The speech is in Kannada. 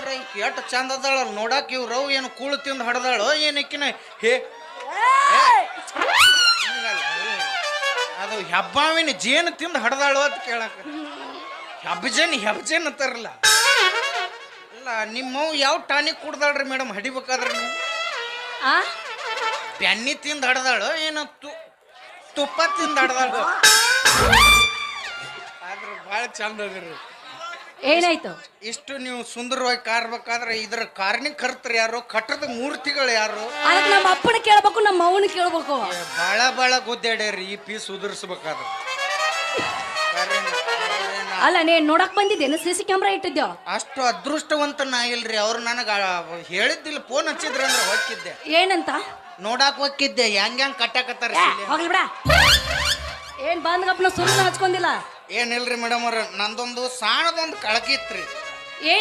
ಮಾರ ಎಷ್ಟು ಚಂದ ಅದಾಳ ನೋಡಾಕ ಇವ್ರವ್ ಏನು ಕೂಳು ತಿಂದು ಹಡ್ದಾಳೋ ಏನಕ್ಕಿನ ಹೇ ಅದು ಹೆಬ್ಬಾವಿನ ಜೇನು ತಿಂದು ಹಡ್ದಾಳು ಅಂತ ಕೇಳಕ ಹೆಬ್ಜೇನ್ ಅಂತಾರಲ್ಲ ಅಲ್ಲ ನಿಮ್ಮವ್ ಯಾವ ಟಾನಿಕ್ ಕುಡ್ದಾಳ್ರಿ ಮೇಡಮ್ ಹಡಿಬೇಕಾದ್ರೆ ನೀವು ಬೆನ್ನಿ ತಿಂದು ಹಡ್ದಾಳು ಏನು ತುಪ್ಪ ತಿಂದು ಹಡ್ದಾಳು ಆದ್ರೆ ಭಾಳ ಚಂದ ಅದ್ರಿ ಏನಾಯ್ತು ಇಷ್ಟು ನೀವು ಸುಂದರವಾಗಿ ಕಾರ್ಬೇಕಾದ್ರೆ ಇದ್ರ ಕಾರಣೀಕರ್ತರು ಯಾರು ಕಟ್ಟದ ಮೂರ್ತಿಗಳು ಯಾರು ಅದಕ್ಕೆ ನಮ್ಮ ಅಪ್ಪನ ಕೇಳ್ಬೇಕು ನಮ್ಮ ಅವನ ಕೇಳ್ಬೇಕು ಬಾಳ ಗುದ್ದಾಡ್ಯಾರಿ ಈ ಪೀಸ್ ಉದುರಿಸ್ಬೇಕಾದ್ರೆ ಅಲ್ಲ ನೀ ನೋಡಕ್ ಬಂದಿದ್ದೇನೆ ಸಿಸಿ ಕ್ಯಾಮ್ರಾ ಇಟ್ಟಿದ್ಯೋ ಅಷ್ಟು ಅದೃಷ್ಟವಂತ ನಾ ಇಲ್ರಿ ಅವ್ರು ನನಗ ಹೇಳಿದ್ದಿಲ್ಲ ಫೋನ್ ಹಚ್ಚಿದ್ರ ಅಂದ್ರೆ ಹೋಗಿದ್ದೆ ಏನಂತ ನೋಡಾಕ್ ಹೋಗಿದ್ದೆ ಹೆಂಗ್ ಕಟ್ಟಾಕತ್ತಾರ ಹೋಗ್ಲಿ ಬಿಡ ಏನ್ ಬಂದ್ಗಪ್ಪನ ಸುಮ್ಮನೆ ಹಚ್ಕೊಂಡಿಲ್ಲ ಏನಿಲ್ರಿ ಮೇಡಮ್ ಅವ್ರ ನಂದೊಂದು ಸಾಣದೊಂದು ಕಳಕಿತ್ರಿ ಏನ್